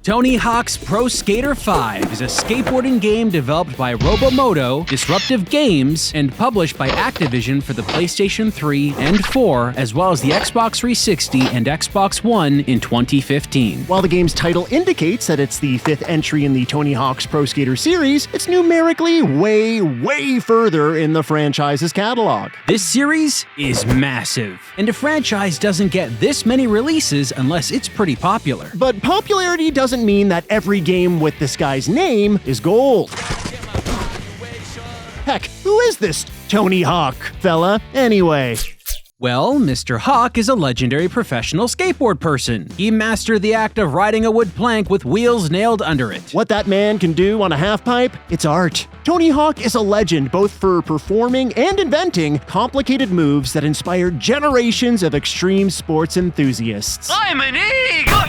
Tony Hawk's Pro Skater 5 is a skateboarding game developed by Robomoto, Disruptive Games, and published by Activision for the PlayStation 3 and 4, as well as the Xbox 360 and Xbox One in 2015. While the game's title indicates that it's the 5th entry in the Tony Hawk's Pro Skater series, it's numerically way further in the franchise's catalog. This series is massive, and a franchise doesn't get this many releases unless it's pretty popular. But popularity doesn't mean that every game with this guy's name is gold. Heck, who is this Tony Hawk fella, anyway? Well, Mr. Hawk is a legendary professional skateboard person. He mastered the act of riding a wood plank with wheels nailed under it. What that man can do on a halfpipe, it's art. Tony Hawk is a legend both for performing and inventing complicated moves that inspired generations of extreme sports enthusiasts. I'm an eagle!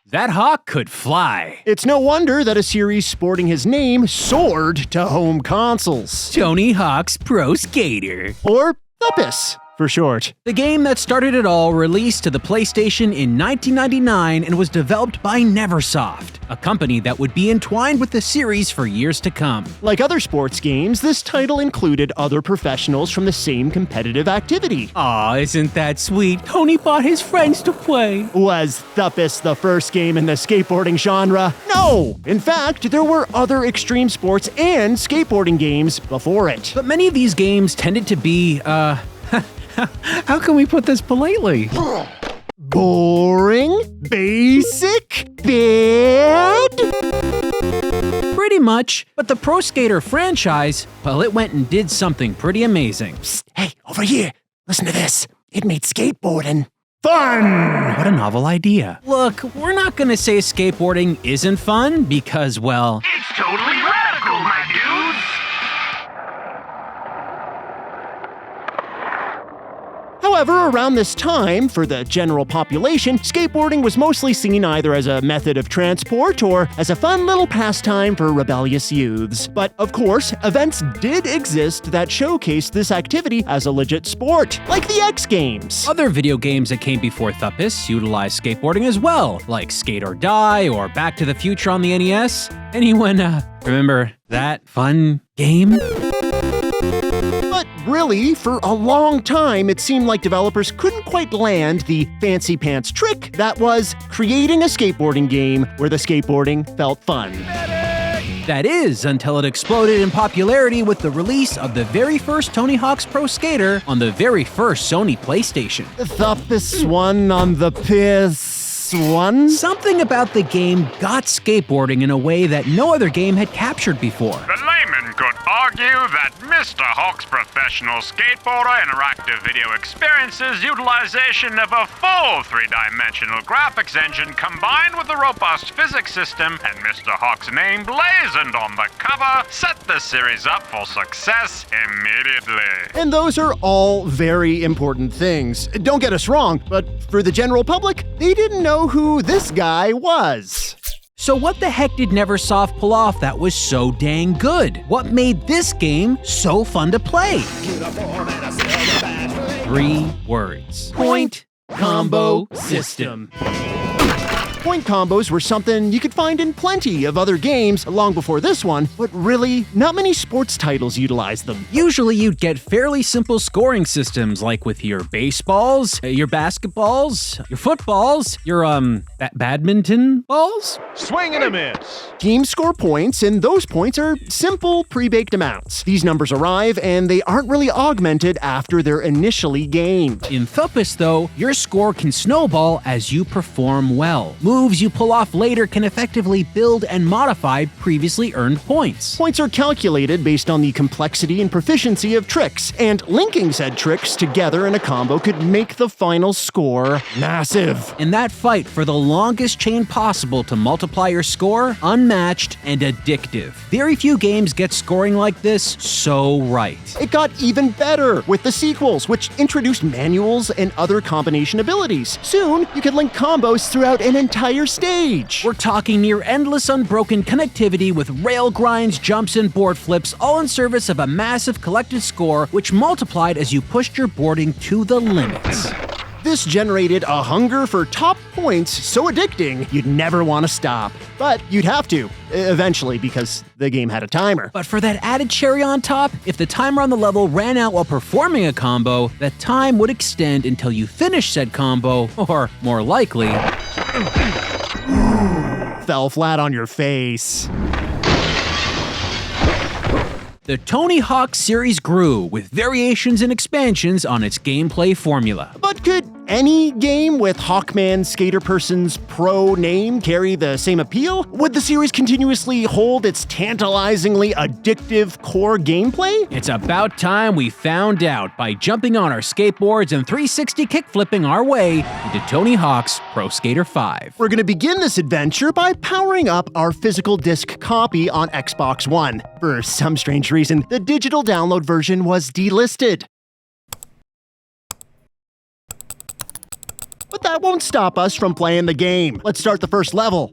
That Hawk could fly. It's no wonder that a series sporting his name soared to home consoles. Tony Hawk's Pro Skater. Or THPS, for short. The game that started it all released to the PlayStation in 1999 and was developed by Neversoft, a company that would be entwined with the series for years to come. Like other sports games, this title included other professionals from the same competitive activity. Aw, isn't that sweet? Tony brought his friends to play. Was THPS the first game in the skateboarding genre? No! In fact, there were other extreme sports and skateboarding games before it. But many of these games tended to be, how can we put this politely? Boring? Basic? Bad? Pretty much, but the Pro Skater franchise, well, it went and did something pretty amazing. Psst, hey, over here. Listen to this. It made skateboarding fun! What a novel idea. Look, we're not gonna say skateboarding isn't fun because, well, It's totally radical, my dudes! However, around this time, for the general population, skateboarding was mostly seen either as a method of transport or as a fun little pastime for rebellious youths. But of course, events did exist that showcased this activity as a legit sport, like the X Games. other video games that came before THPS utilized skateboarding as well, like Skate or Die or Back to the Future on the NES. Anyone, remember that fun game? But really, for a long time, it seemed like developers couldn't quite land the fancy pants trick that was creating a skateboarding game where the skateboarding felt fun. That is, until it exploded in popularity with the release of the very first Tony Hawk's Pro Skater on the very first Sony PlayStation. THPS one on the PS1? Something about the game got skateboarding in a way that no other game had captured before. The layman could argue that Mr. Hawk's professional skateboarder interactive video experiences utilization of a full three-dimensional graphics engine combined with a robust physics system, and Mr. Hawk's name blazoned on the cover set the series up for success immediately. And those are all very important things. Don't get us wrong, but for the general public, they didn't know who this guy was. So what the heck did Neversoft pull off that was so dang good? What made this game so fun to play? 3 words. Point Combo System. Point combos were something you could find in plenty of other games long before this one, but really, not many sports titles utilized them. Usually you'd get fairly simple scoring systems like with your baseballs, your basketballs, your footballs, your badminton balls. Swing and a miss. Teams score points, and those points are simple, pre-baked amounts. These numbers arrive, and they aren't really augmented after they're initially gained. In THPS though, your score can snowball as you perform well. Moves you pull off later can effectively build and modify previously earned points. Points are calculated based on the complexity and proficiency of tricks, and linking said tricks together in a combo could make the final score massive. In that fight for the longest chain possible to multiply your score, unmatched and addictive. Very few games get scoring like this so right. It got even better with the sequels, which introduced manuals and other combination abilities. Soon, you could link combos throughout an entire stage. We're talking near endless unbroken connectivity with rail grinds, jumps, and board flips, all in service of a massive collected score which multiplied as you pushed your boarding to the limits. This generated a hunger for top points so addicting you'd never want to stop. But you'd have to, eventually, because the game had a timer. But for that added cherry on top, if the timer on the level ran out while performing a combo, that time would extend until you finish said combo, or more likely, fell flat on your face. The Tony Hawk series grew with variations and expansions on its gameplay formula. But could any game with Hawkman Skater Person's pro name carry the same appeal? Would the series continuously hold its tantalizingly addictive core gameplay? It's about time we found out by jumping on our skateboards and 360 kickflipping our way into Tony Hawk's Pro Skater 5. We're gonna begin this adventure by powering up our physical disc copy on Xbox One. For some strange reason, the digital download version was delisted. But that won't stop us from playing the game. Let's start the first level.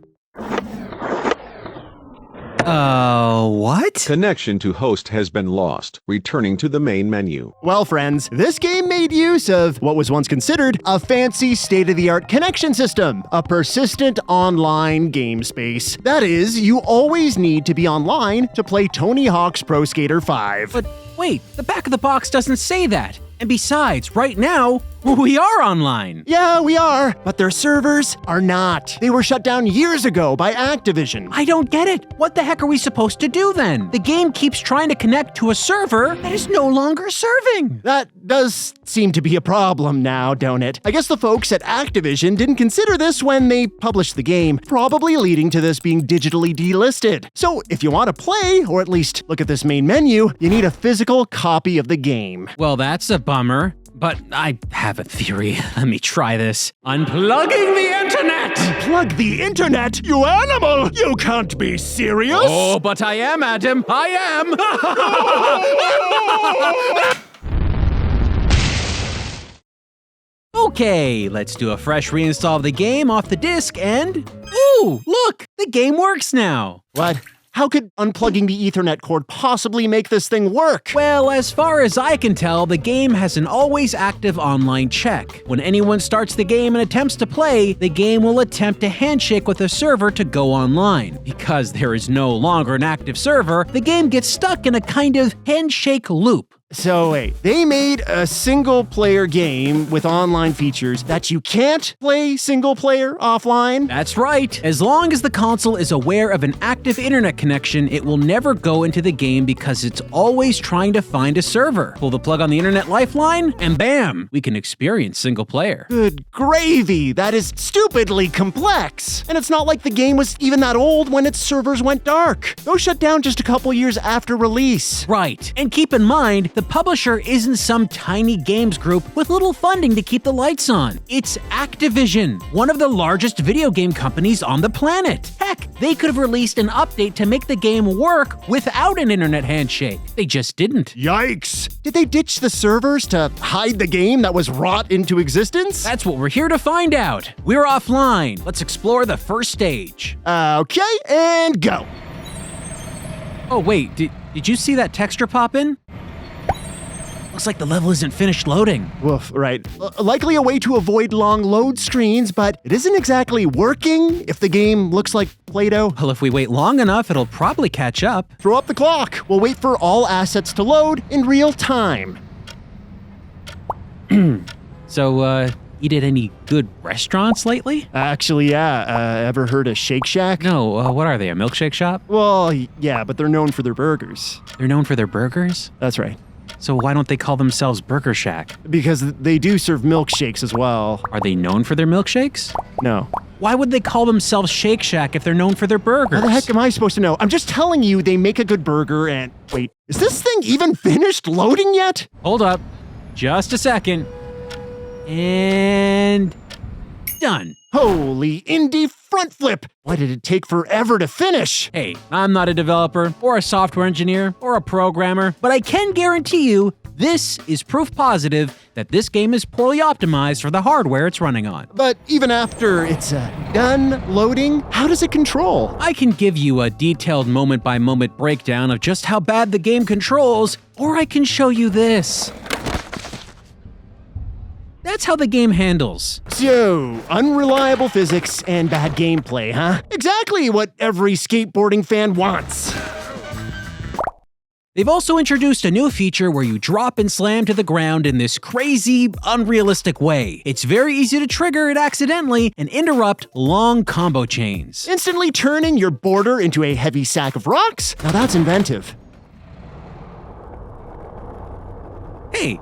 What? Connection to host has been lost. Returning to the main menu. Well, friends, this game made use of what was once considered a fancy state-of-the-art connection system, a persistent online game space. That is, you always need to be online to play Tony Hawk's Pro Skater 5. But wait, the back of the box doesn't say that. And besides, right now, we are online. Yeah, we are, but their servers are not. They were shut down years ago by Activision. I don't get it. What the heck are we supposed to do then? The game keeps trying to connect to a server that is no longer serving. That does seem to be a problem now, don't it? I guess the folks at Activision didn't consider this when they published the game, probably leading to this being digitally delisted. So if you want to play, or at least look at this main menu, you need a physical copy of the game. Well, that's a bummer. But I have a theory. Let me try this. Unplugging the internet! Plug the internet? You animal! You can't be serious! Oh, but I am, Adam. I am! Okay, let's do a fresh reinstall of the game off the disc and... Ooh, look! The game works now! What? How could unplugging the Ethernet cord possibly make this thing work? Well, as far as I can tell, the game has an always active online check. When anyone starts the game and attempts to play, the game will attempt to handshake with a server to go online. Because there is no longer an active server, the game gets stuck in a kind of handshake loop. So wait, they made a single-player game with online features that you can't play single-player offline? That's right. As long as the console is aware of an active internet connection, it will never go into the game because it's always trying to find a server. Pull the plug on the internet lifeline, and bam, we can experience single-player. Good gravy, that is stupidly complex. And it's not like the game was even that old when its servers went dark. Those shut down just a couple years after release. Right. And keep in mind, the publisher isn't some tiny games group with little funding to keep the lights on. It's Activision, one of the largest video game companies on the planet. Heck, they could have released an update to make the game work without an internet handshake. They just didn't. Yikes! Did they ditch the servers to hide the game that was wrought into existence? That's what we're here to find out. We're offline. Let's explore the first stage. Okay, and go. Oh wait, did you see that texture pop in? Looks like the level isn't finished loading. Woof, right. Likely a way to avoid long load screens, but it isn't exactly working if the game looks like Play-Doh. Well, if we wait long enough, it'll probably catch up. Throw up the clock. We'll wait for all assets to load in real time. So, eat at any good restaurants lately? Actually, yeah. Ever heard of Shake Shack? No, what are they, a milkshake shop? Well, yeah, but they're known for their burgers. They're known for their burgers? That's right. So why don't they call themselves Burger Shack? Because they do serve milkshakes as well. Are they known for their milkshakes? No. Why would they call themselves Shake Shack if they're known for their burgers? How the heck am I supposed to know? I'm just telling you they make a good burger and... Wait, is this thing even finished loading yet? Hold up. Just a second. And... done. Holy indie front flip! Why did it take forever to finish? Hey, I'm not a developer, or a software engineer, or a programmer, but I can guarantee you this is proof positive that this game is poorly optimized for the hardware it's running on. But even after it's done loading, how does it control? I can give you a detailed moment-by-moment breakdown of just how bad the game controls, or I can show you this. That's that's how the game handles. So, unreliable physics and bad gameplay, huh? Exactly what every skateboarding fan wants. They've also introduced a new feature where you drop and slam to the ground in this crazy, unrealistic way. It's very easy to trigger it accidentally and interrupt long combo chains. Instantly turning your boarder into a heavy sack of rocks? Now that's inventive. Hey,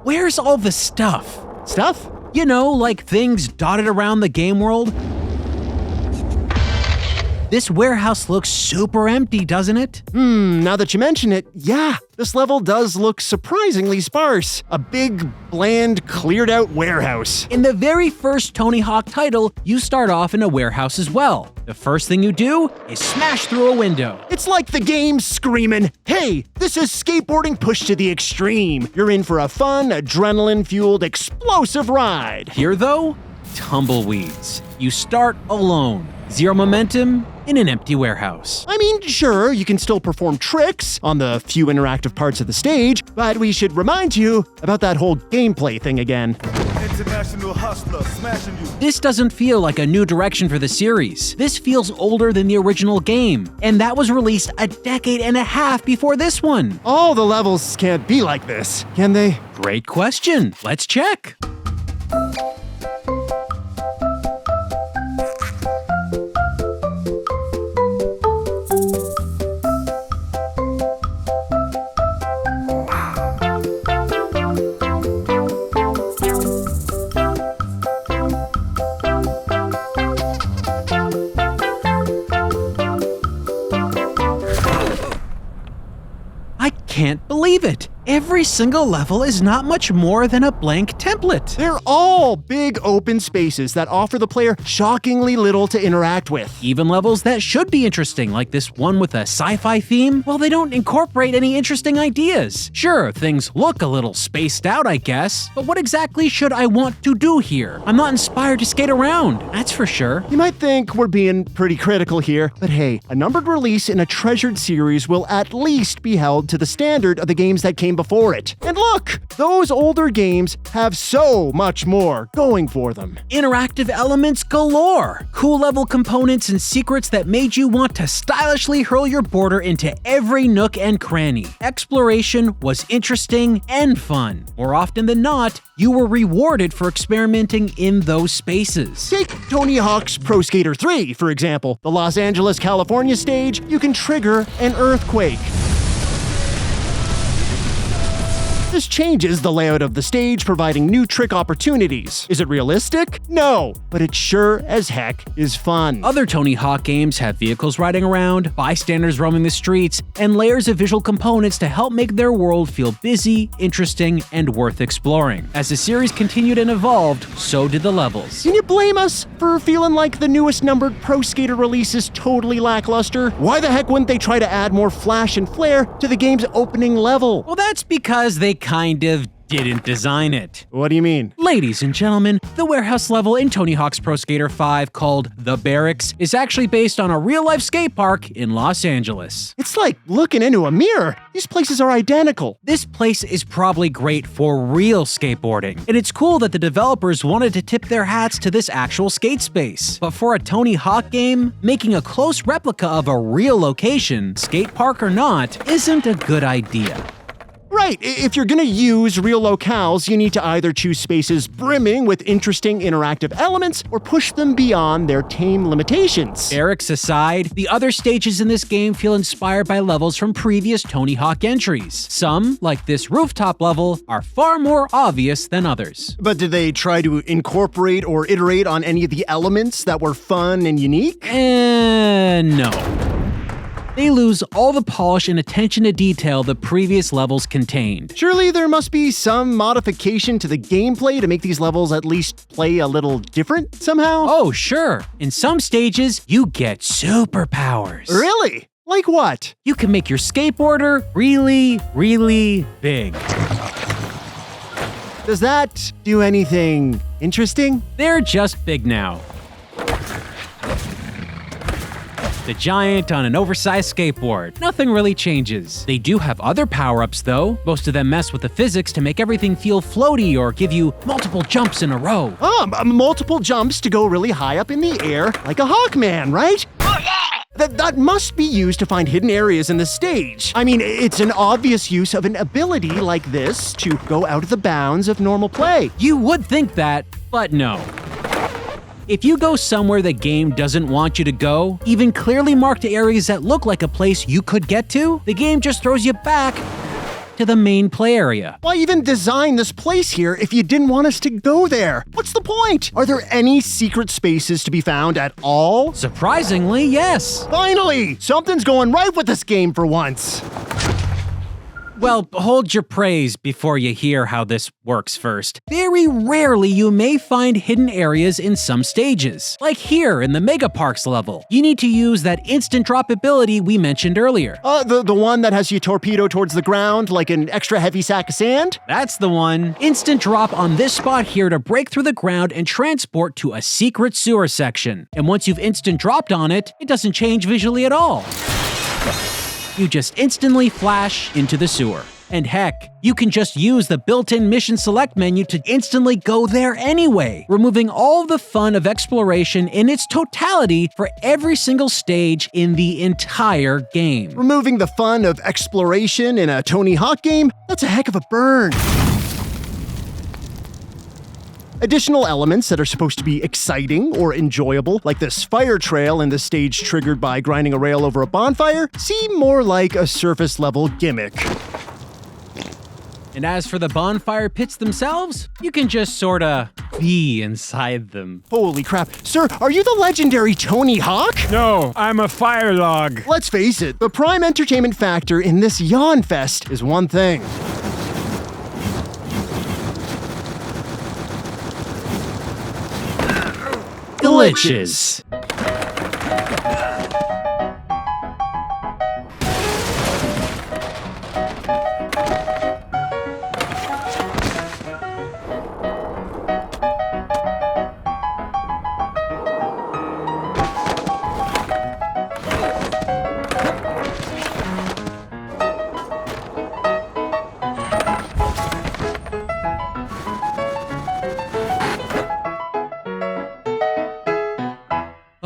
where's all the stuff? Stuff? You know, like things dotted around the game world? This warehouse looks super empty, doesn't it? Now that you mention it, yeah, this level does look surprisingly sparse. A big, bland, cleared out warehouse. In the very first Tony Hawk title, you start off in a warehouse as well. The first thing you do is smash through a window. It's like the game's screaming, hey, this is skateboarding pushed to the extreme. You're in for a fun, adrenaline-fueled, explosive ride. Here though, tumbleweeds. You start alone. Zero momentum in an empty warehouse. I mean, sure, you can still perform tricks on the few interactive parts of the stage, but we should remind you about that whole gameplay thing again. International hustler, smashing you. This doesn't feel like a new direction for the series. This feels older than the original game, and that was released a decade and a half before this one. All the levels can't be like this, can they? Great question. Let's check. Can't believe it. Every single level is not much more than a blank template. They're all big open spaces that offer the player shockingly little to interact with. Even levels that should be interesting, like this one with a sci-fi theme, well, they don't incorporate any interesting ideas. Sure, things look a little spaced out, I guess, but what exactly should I want to do here? I'm not inspired to skate around, that's for sure. You might think we're being pretty critical here, but hey, a numbered release in a treasured series will at least be held to the standard of the games that came before it. And look, those older games have so much more going for them. Interactive elements galore, cool level components and secrets that made you want to stylishly hurl your boarder into every nook and cranny. Exploration was interesting and fun. More often than not, you were rewarded for experimenting in those spaces. Take Tony Hawk's Pro Skater 3, for example. The Los Angeles, California stage, you can trigger an earthquake. This changes the layout of the stage, providing new trick opportunities. Is it realistic? No, but it sure as heck is fun. Other Tony Hawk games have vehicles riding around, bystanders roaming the streets, and layers of visual components to help make their world feel busy, interesting, and worth exploring. As the series continued and evolved, so did the levels. Can you blame us for feeling like the newest numbered Pro Skater release is totally lackluster? Why the heck wouldn't they try to add more flash and flare to the game's opening level? Well, that's because they kind of didn't design it. What do you mean? Ladies and gentlemen, the warehouse level in Tony Hawk's Pro Skater 5 called The Barracks is actually based on a real-life skate park in Los Angeles. It's like looking into a mirror. These places are identical. This place is probably great for real skateboarding, and it's cool that the developers wanted to tip their hats to this actual skate space. But for a Tony Hawk game, making a close replica of a real location, skate park or not, isn't a good idea. Right, if you're gonna use real locales, you need to either choose spaces brimming with interesting interactive elements or push them beyond their tame limitations. Barracks aside, the other stages in this game feel inspired by levels from previous Tony Hawk entries. Some, like this rooftop level, are far more obvious than others. But did they try to incorporate or iterate on any of the elements that were fun and unique? No. They lose all the polish and attention to detail the previous levels contained. Surely there must be some modification to the gameplay to make these levels at least play a little different somehow? Oh, sure. In some stages, you get superpowers. Really? Like what? You can make your skateboarder really, really big. Does that do anything interesting? They're just big now. the giant on an oversized skateboard. Nothing really changes. They do have other power-ups though. Most of them mess with the physics to make everything feel floaty or give you multiple jumps in a row. Multiple jumps to go really high up in the air, like a Hawkman, right? That must be used to find hidden areas in the stage. I mean, it's an obvious use of an ability like this to go out of the bounds of normal play. You would think that, but no. If you go somewhere the game doesn't want you to go, even clearly marked areas that look like a place you could get to, the game just throws you back to the main play area. Why even design this place here if you didn't want us to go there? What's the point? Are there any secret spaces to be found at all? Surprisingly, yes. Finally! Something's going right with this game for once. Well, hold your praise before you hear how this works first. Very rarely you may find hidden areas in some stages. Like here in the Mega Parks level. You need to use that instant drop ability we mentioned earlier. The one that has you torpedo towards the ground like an extra heavy sack of sand? That's the one. Instant drop on this spot here to break through the ground and transport to a secret sewer section. And once you've instant dropped on it, it doesn't change visually at all. You just instantly flash into the sewer. And heck, you can just use the built-in mission select menu to instantly go there anyway, removing all the fun of exploration in its totality for every single stage in the entire game. Removing the fun of exploration in a Tony Hawk game? That's a heck of a burn. Additional elements that are supposed to be exciting or enjoyable, like this fire trail in the stage triggered by grinding a rail over a bonfire, seem more like a surface-level gimmick. And as for the bonfire pits themselves, you can just sorta be inside them. Holy crap. Sir, are you the legendary Tony Hawk? No, I'm a fire log. Let's face it, the prime entertainment factor in this yawn fest is one thing. Glitches.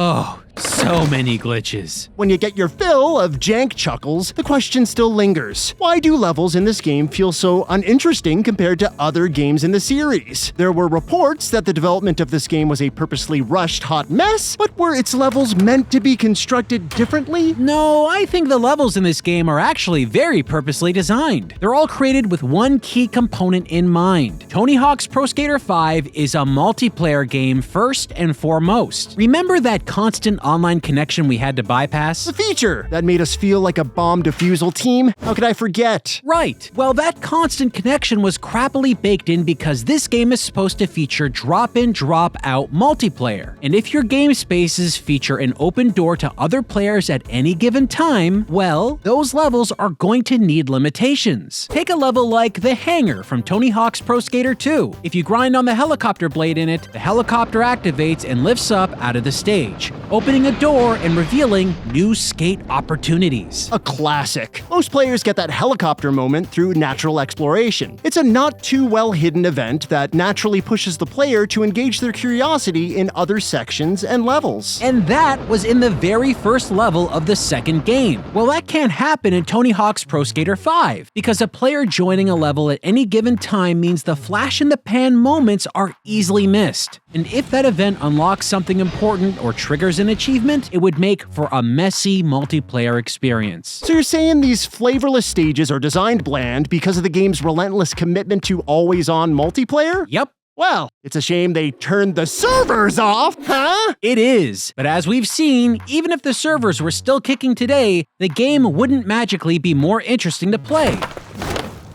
Oh, so many glitches. When you get your fill of jank chuckles, the question still lingers. Why do levels in this game feel so uninteresting compared to other games in the series? There were reports that the development of this game was a purposely rushed hot mess, but were its levels meant to be constructed differently? No, I think the levels in this game are actually very purposely designed. They're all created with one key component in mind. Tony Hawk's Pro Skater 5 is a multiplayer game first and foremost. Remember that constant online connection we had to bypass? The feature that made us feel like a bomb defusal team? How could I forget? Right. Well, that constant connection was crappily baked in because this game is supposed to feature drop-in, drop-out multiplayer. And if your game spaces feature an open door to other players at any given time, well, those levels are going to need limitations. Take a level like The Hangar from Tony Hawk's Pro Skater 2. If you grind on the helicopter blade in it, the helicopter activates and lifts up out of the stage, opening a door and revealing new skate opportunities. A classic. Most players get that helicopter moment through natural exploration. It's a not too well hidden event that naturally pushes the player to engage their curiosity in other sections and levels. And that was in the very first level of the second game. Well, that can't happen in Tony Hawk's Pro Skater 5, because a player joining a level at any given time means the flash in the pan moments are easily missed. And if that event unlocks something important or triggers an achievement, it would make for a messy multiplayer experience. So you're saying these flavorless stages are designed bland because of the game's relentless commitment to always-on multiplayer? Yep. Well, it's a shame they turned the servers off, huh? It is, but as we've seen, even if the servers were still kicking today, the game wouldn't magically be more interesting to play.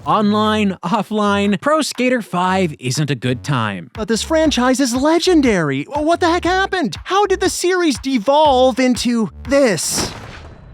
Online, offline, Pro Skater 5 isn't a good time. But this franchise is legendary. What the heck happened? How did the series devolve into this?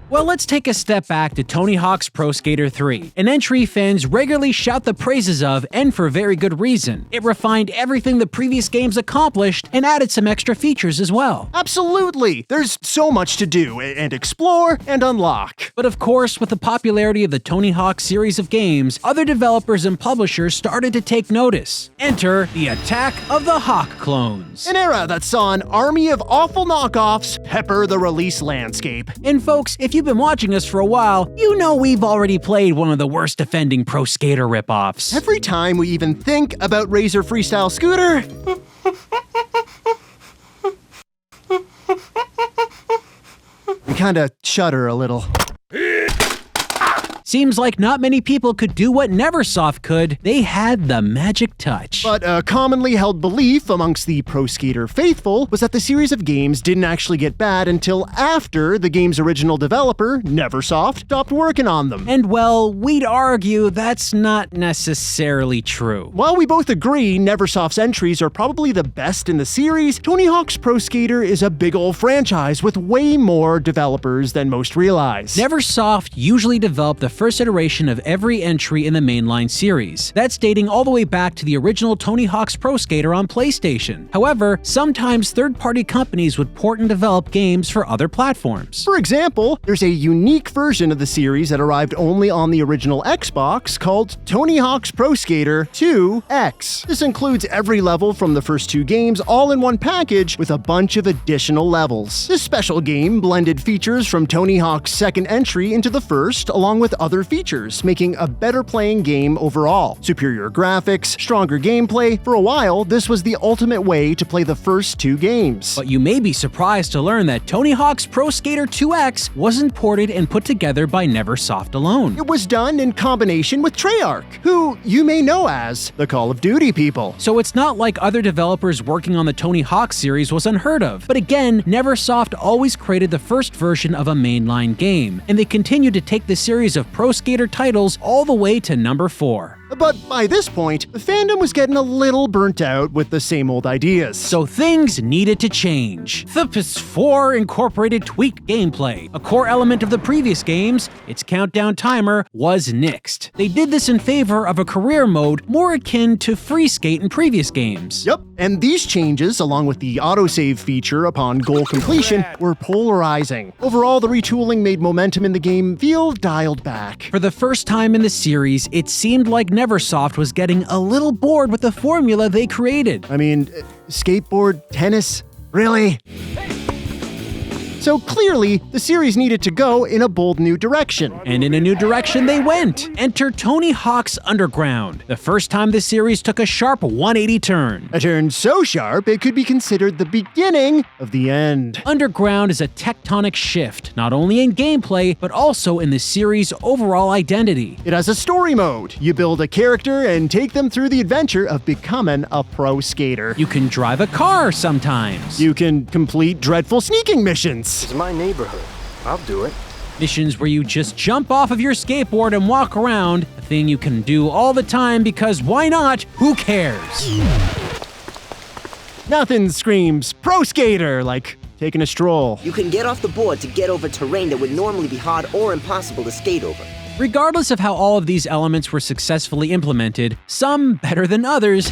Well, let's take a step back to Tony Hawk's Pro Skater 3, an entry fans regularly shout the praises of, and for very good reason. It refined everything the previous games accomplished and added some extra features as well. Absolutely! There's so much to do and explore and unlock. But of course, with the popularity of the Tony Hawk series of games, other developers and publishers started to take notice. Enter the Attack of the Hawk clones. An era that saw an army of awful knockoffs pepper the release landscape. And folks, if you've been watching us for a while, you know we've already played one of the worst offending Pro Skater ripoffs. Every time we even think about Razor Freestyle Scooter, we kinda shudder a little. Seems like not many people could do what Neversoft could. They had the magic touch. But a commonly held belief amongst the Pro Skater faithful was that the series of games didn't actually get bad until after the game's original developer, Neversoft, stopped working on them. And well, we'd argue that's not necessarily true. While we both agree Neversoft's entries are probably the best in the series, Tony Hawk's Pro Skater is a big ol' franchise with way more developers than most realize. Neversoft usually developed the first iteration of every entry in the mainline series. That's dating all the way back to the original Tony Hawk's Pro Skater on PlayStation. However, sometimes third-party companies would port and develop games for other platforms. For example, there's a unique version of the series that arrived only on the original Xbox called Tony Hawk's Pro Skater 2X. This includes every level from the first two games all in one package with a bunch of additional levels. This special game blended features from Tony Hawk's second entry into the first, along with other features, making a better playing game overall. Superior graphics, stronger gameplay. For a while, this was the ultimate way to play the first two games. But you may be surprised to learn that Tony Hawk's Pro Skater 2X wasn't ported and put together by Neversoft alone. It was done in combination with Treyarch, who you may know as the Call of Duty people. So it's not like other developers working on the Tony Hawk series was unheard of. But again, Neversoft always created the first version of a mainline game, and they continued to take the series of Pro Skater titles all the way to number 4. But by this point, the fandom was getting a little burnt out with the same old ideas. So things needed to change. The PS4 incorporated tweaked gameplay. A core element of the previous games, its countdown timer, was nixed. They did this in favor of a career mode more akin to free skate in previous games. Yep, and these changes, along with the autosave feature upon goal completion, were polarizing. Overall, the retooling made momentum in the game feel dialed back. For the first time in the series, it seemed like Neversoft was getting a little bored with the formula they created. I mean, skateboard, tennis, really? So clearly, the series needed to go in a bold new direction. And in a new direction they went. Enter Tony Hawk's Underground, the first time the series took a sharp 180 turn. A turn so sharp it could be considered the beginning of the end. Underground is a tectonic shift, not only in gameplay, but also in the series' overall identity. It has a story mode. You build a character and take them through the adventure of becoming a pro skater. You can drive a car sometimes. You can complete dreadful sneaking missions. It's my neighborhood. I'll do it. Missions where you just jump off of your skateboard and walk around, a thing you can do all the time because why not? Who cares? Nothing screams pro skater like taking a stroll. You can get off the board to get over terrain that would normally be hard or impossible to skate over. Regardless of how all of these elements were successfully implemented, some better than others,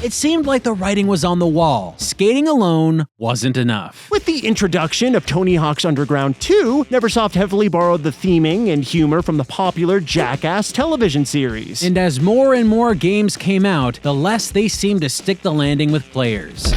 it seemed like the writing was on the wall. Skating alone wasn't enough. With the introduction of Tony Hawk's Underground 2, Neversoft heavily borrowed the theming and humor from the popular Jackass television series. And as more and more games came out, the less they seemed to stick the landing with players.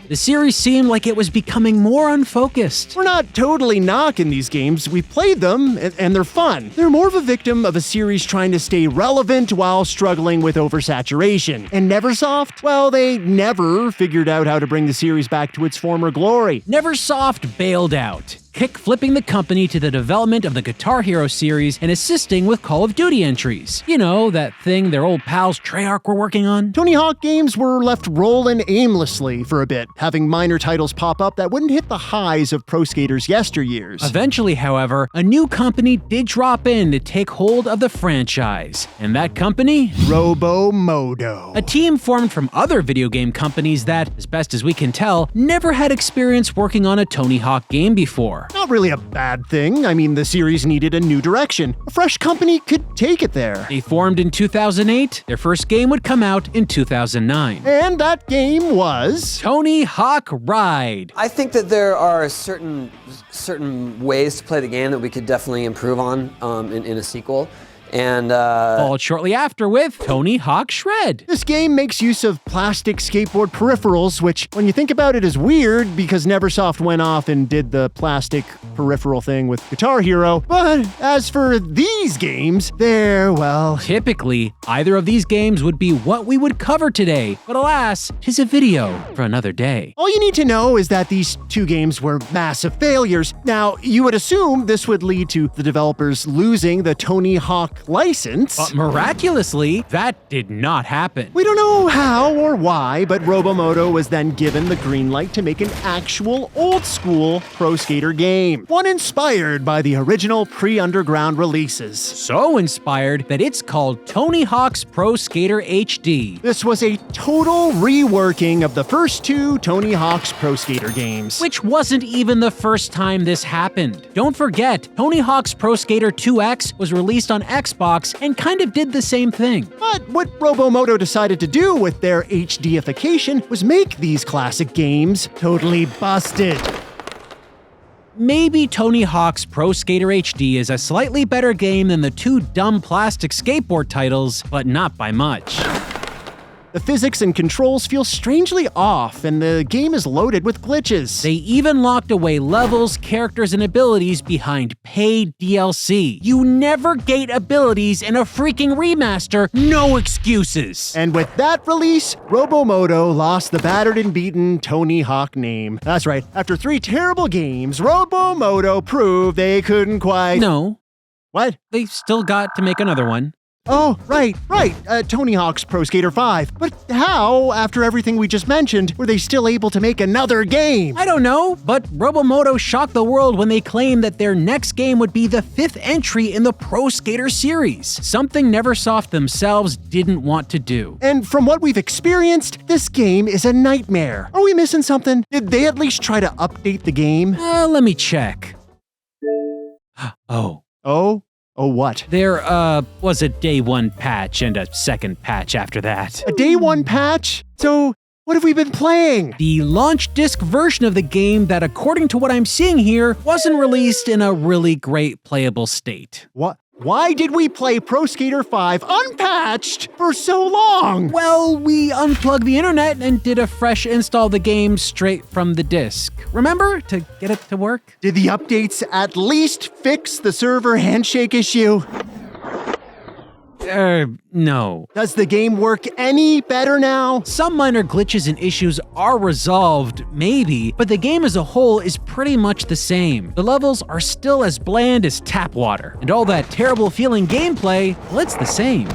The series seemed like it was becoming more unfocused. We're not totally knocking these games. We played them, and they're fun. They're more of a victim of a series trying to stay relevant while struggling with oversaturation. And Neversoft, well, they never figured out how to bring the series back to its former glory. Neversoft bailed out, kick-flipping the company to the development of the Guitar Hero series and assisting with Call of Duty entries. You know, that thing their old pals Treyarch were working on? Tony Hawk games were left rolling aimlessly for a bit, having minor titles pop up that wouldn't hit the highs of pro skaters' yesteryears. Eventually, however, a new company did drop in to take hold of the franchise. And that company? Robomodo. A team formed from other video game companies that, as best as we can tell, never had experience working on a Tony Hawk game before. Not really a bad thing. I mean, the series needed a new direction. A fresh company could take it there. They formed in 2008. Their first game would come out in 2009. And that game was Tony Hawk Ride. I think that there are certain ways to play the game that we could definitely improve on in a sequel. And Followed shortly after with Tony Hawk Shred. This game makes use of plastic skateboard peripherals, which, when you think about it, is weird because Neversoft went off and did the plastic peripheral thing with Guitar Hero. But as for these games, well... Typically, either of these games would be what we would cover today, but alas, 'tis a video for another day. All you need to know is that these two games were massive failures. Now, you would assume this would lead to the developers losing the Tony Hawk license. But miraculously, that did not happen. We don't know how or why, but Robomoto was then given the green light to make an actual old-school Pro Skater game, one inspired by the original pre-Underground releases. So inspired that it's called Tony Hawk's Pro Skater HD. This was a total reworking of the first two Tony Hawk's Pro Skater games. Which wasn't even the first time this happened. Don't forget, Tony Hawk's Pro Skater 2X was released on Xbox and kind of did the same thing. But what Robomoto decided to do with their HDification was make these classic games totally busted. Maybe Tony Hawk's Pro Skater HD is a slightly better game than the two dumb plastic skateboard titles, but not by much. The physics and controls feel strangely off, and the game is loaded with glitches. They even locked away levels, characters, and abilities behind paid DLC. You never gate abilities in a freaking remaster, no excuses! And with that release, Robomoto lost the battered and beaten Tony Hawk name. That's right, after 3 terrible games, Robomoto proved they couldn't quite... No. What? They still got to make another one. Oh, right. Tony Hawk's Pro Skater 5. But how, after everything we just mentioned, were they still able to make another game? I don't know, but Robomoto shocked the world when they claimed that their next game would be the 5th entry in the Pro Skater series, something Neversoft themselves didn't want to do. And from what we've experienced, this game is a nightmare. Are we missing something? Did they at least try to update the game? Let me check. Oh. Oh? Oh, what? There, was a day 1 patch and a second patch after that. A day 1 patch? So, what have we been playing? The launch disc version of the game that, according to what I'm seeing here, wasn't released in a really great playable state. What? Why did we play Pro Skater 5 unpatched for so long? Well, we unplugged the internet and did a fresh install of the game straight from the disc. Remember? To get it to work? Did the updates at least fix the server handshake issue? No. Does the game work any better now? Some minor glitches and issues are resolved, maybe, but the game as a whole is pretty much the same. The levels are still as bland as tap water, and all that terrible feeling gameplay, well, it's the same.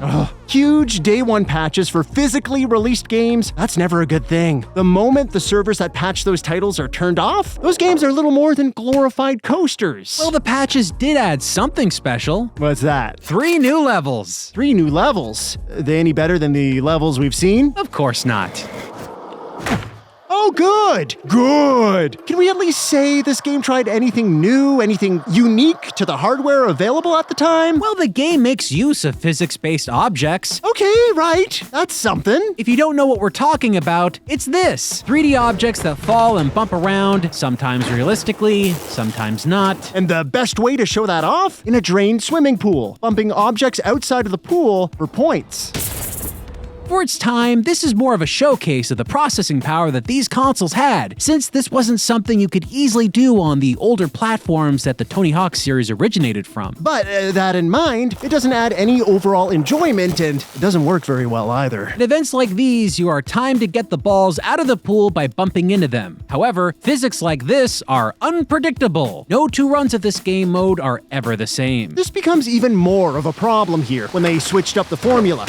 Ugh. Huge day 1 patches for physically released games, that's never a good thing. The moment the servers that patch those titles are turned off, those games are little more than glorified coasters. Well, the patches did add something special. What's that? 3 new levels. 3 new levels? Are they any better than the levels we've seen? Of course not. Oh, good! Good! Can we at least say this game tried anything new, anything unique to the hardware available at the time? Well, the game makes use of physics-based objects. Okay, right. That's something. If you don't know what we're talking about, it's this. 3D objects that fall and bump around, sometimes realistically, sometimes not. And the best way to show that off? In a drained swimming pool, bumping objects outside of the pool for points. For its time, this is more of a showcase of the processing power that these consoles had, since this wasn't something you could easily do on the older platforms that the Tony Hawk series originated from. But that in mind, it doesn't add any overall enjoyment, and it doesn't work very well either. At events like these, you are timed to get the balls out of the pool by bumping into them. However, physics like this are unpredictable. No 2 runs of this game mode are ever the same. This becomes even more of a problem here when they switched up the formula.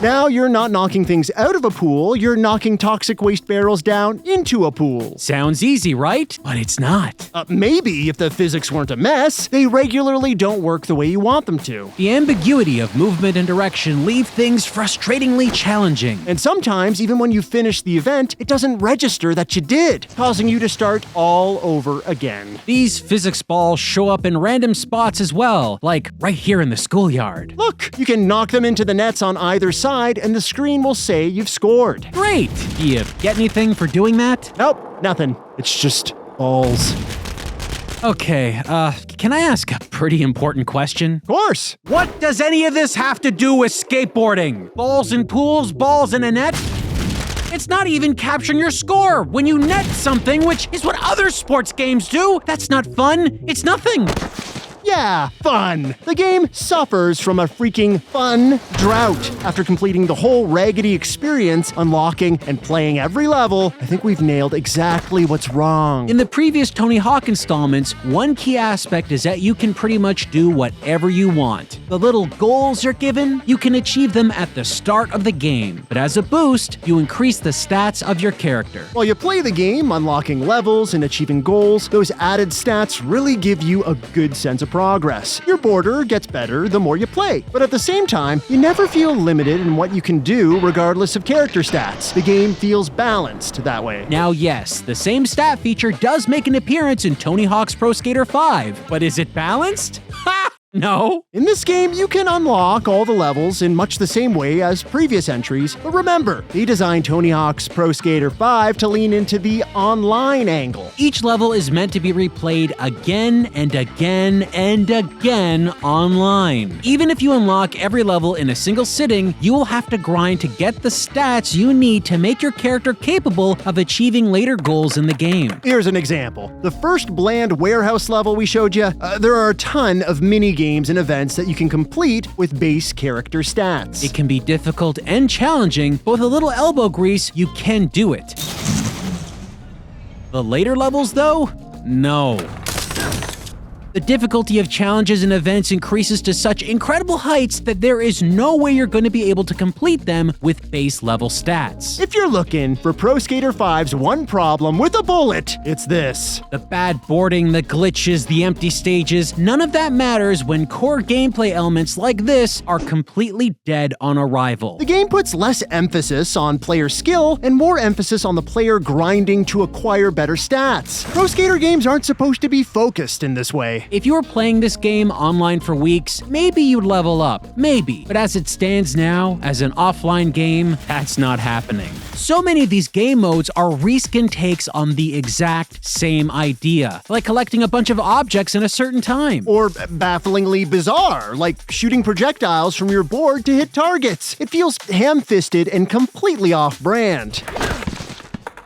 Now you're not knocking things out of a pool, you're knocking toxic waste barrels down into a pool. Sounds easy, right? But it's not. Maybe if the physics weren't a mess, they regularly don't work the way you want them to. The ambiguity of movement and direction leave things frustratingly challenging. And sometimes, even when you finish the event, it doesn't register that you did, causing you to start all over again. These physics balls show up in random spots as well, like right here in the schoolyard. Look, you can knock them into the nets on either side and the screen will say you've scored. Great! Do you get anything for doing that? Nope, nothing. It's just balls. Okay, can I ask a pretty important question? Of course. What does any of this have to do with skateboarding? Balls in pools, balls in a net? It's not even capturing your score when you net something, which is what other sports games do. That's not fun. It's nothing. Yeah, fun. The game suffers from a freaking fun drought. After completing the whole raggedy experience, unlocking and playing every level, I think we've nailed exactly what's wrong. In the previous Tony Hawk installments, one key aspect is that you can pretty much do whatever you want. The little goals you're given, you can achieve them at the start of the game, but as a boost, you increase the stats of your character. While you play the game, unlocking levels and achieving goals, those added stats really give you a good sense of progress. Your border gets better the more you play, but at the same time, you never feel limited in what you can do regardless of character stats. The game feels balanced that way. Now yes, the same stat feature does make an appearance in Tony Hawk's Pro Skater 5, but is it balanced? Ha! No. In this game, you can unlock all the levels in much the same way as previous entries, but remember, they designed Tony Hawk's Pro Skater 5 to lean into the online angle. Each level is meant to be replayed again and again and again online. Even if you unlock every level in a single sitting, you will have to grind to get the stats you need to make your character capable of achieving later goals in the game. Here's an example. The first bland warehouse level we showed you, there are a ton of mini-games and events that you can complete with base character stats. It can be difficult and challenging, but with a little elbow grease, you can do it. The later levels, though? No. The difficulty of challenges and events increases to such incredible heights that there is no way you're going to be able to complete them with base level stats. If you're looking for Pro Skater 5's one problem with a bullet, it's this. The bad boarding, the glitches, the empty stages, none of that matters when core gameplay elements like this are completely dead on arrival. The game puts less emphasis on player skill and more emphasis on the player grinding to acquire better stats. Pro Skater games aren't supposed to be focused in this way. If you were playing this game online for weeks, maybe you'd level up, maybe. But as it stands now, as an offline game, that's not happening. So many of these game modes are reskin takes on the exact same idea, like collecting a bunch of objects in a certain time. Or bafflingly bizarre, like shooting projectiles from your board to hit targets. It feels ham-fisted and completely off-brand.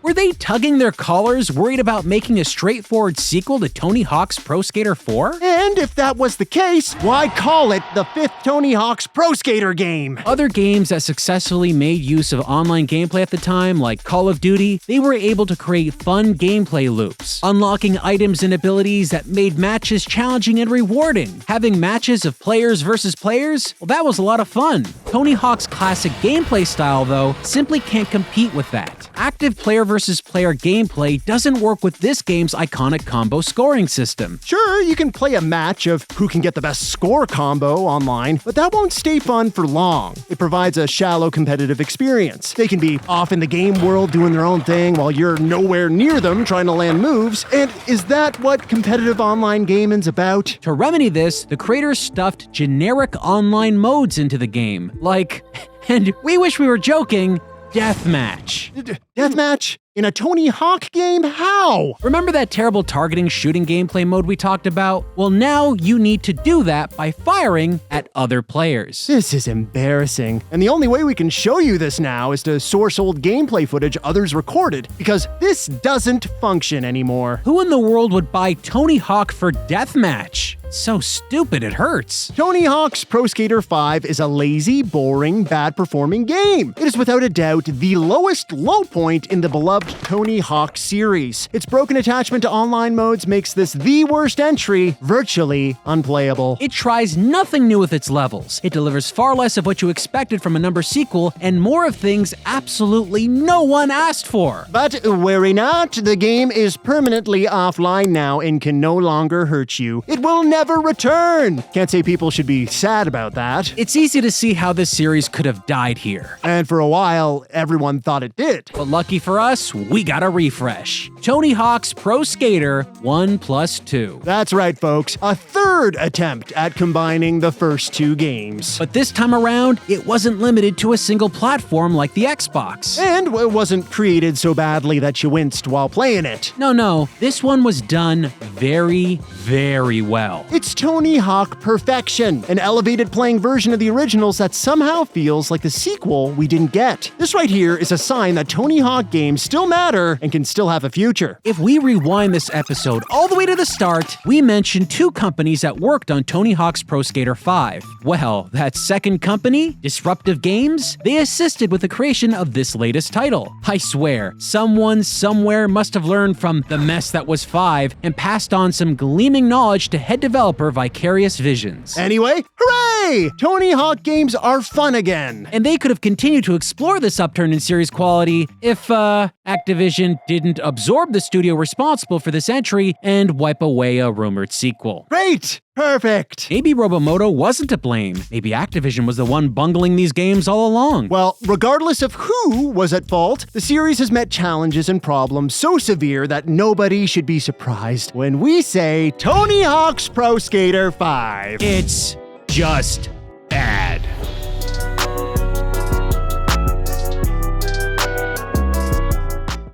Were they tugging their collars, worried about making a straightforward sequel to Tony Hawk's Pro Skater 4? And if that was the case, why call it the fifth Tony Hawk's Pro Skater game? Other games that successfully made use of online gameplay at the time, like Call of Duty, they were able to create fun gameplay loops, unlocking items and abilities that made matches challenging and rewarding. Having matches of players versus players, well, that was a lot of fun. Tony Hawk's classic gameplay style, though, simply can't compete with that. Active player versus player gameplay doesn't work with this game's iconic combo scoring system. Sure, you can play a match of who can get the best score combo online, but that won't stay fun for long. It provides a shallow competitive experience. They can be off in the game world doing their own thing while you're nowhere near them trying to land moves. And is that what competitive online gaming's about? To remedy this, the creators stuffed generic online modes into the game, like, and we wish we were joking, Deathmatch. Deathmatch? In a Tony Hawk game? How? Remember that terrible targeting shooting gameplay mode we talked about? Well, now you need to do that by firing at other players. This is embarrassing. And the only way we can show you this now is to source old gameplay footage others recorded, because this doesn't function anymore. Who in the world would buy Tony Hawk for Deathmatch? So stupid it hurts. Tony Hawk's Pro Skater 5 is a lazy, boring, bad-performing game. It is without a doubt the lowest low point in the beloved Tony Hawk series. Its broken attachment to online modes makes this the worst entry, virtually unplayable. It tries nothing new with its levels. It delivers far less of what you expected from a number sequel and more of things absolutely no one asked for. But worry not, the game is permanently offline now and can no longer hurt you. It will never return. Can't say people should be sad about that. It's easy to see how this series could have died here. And for a while, everyone thought it did. But lucky for us, we got a refresh. Tony Hawk's Pro Skater 1+2. That's right, folks. A third attempt at combining the first two games. But this time around, it wasn't limited to a single platform like the Xbox. And it wasn't created so badly that you winced while playing it. No, this one was done very, very well. It's Tony Hawk perfection, an elevated playing version of the originals that somehow feels like the sequel we didn't get. This right here is a sign that Tony Hawk games still matter and can still have a future. If we rewind this episode all the way to the start, we mentioned two companies that worked on Tony Hawk's Pro Skater 5. Well, that second company, Disruptive Games, they assisted with the creation of this latest title. I swear, someone somewhere must have learned from the mess that was 5 and passed on some gleaming knowledge to head developer Vicarious Visions. Anyway, hooray! Tony Hawk games are fun again. And they could have continued to explore this upturn in series quality if, Activision didn't absorb the studio responsible for this entry and wipe away a rumored sequel. Great! Perfect! Maybe Robomoto wasn't to blame. Maybe Activision was the one bungling these games all along. Well, regardless of who was at fault, the series has met challenges and problems so severe that nobody should be surprised when we say Tony Hawk's Pro Skater 5. It's just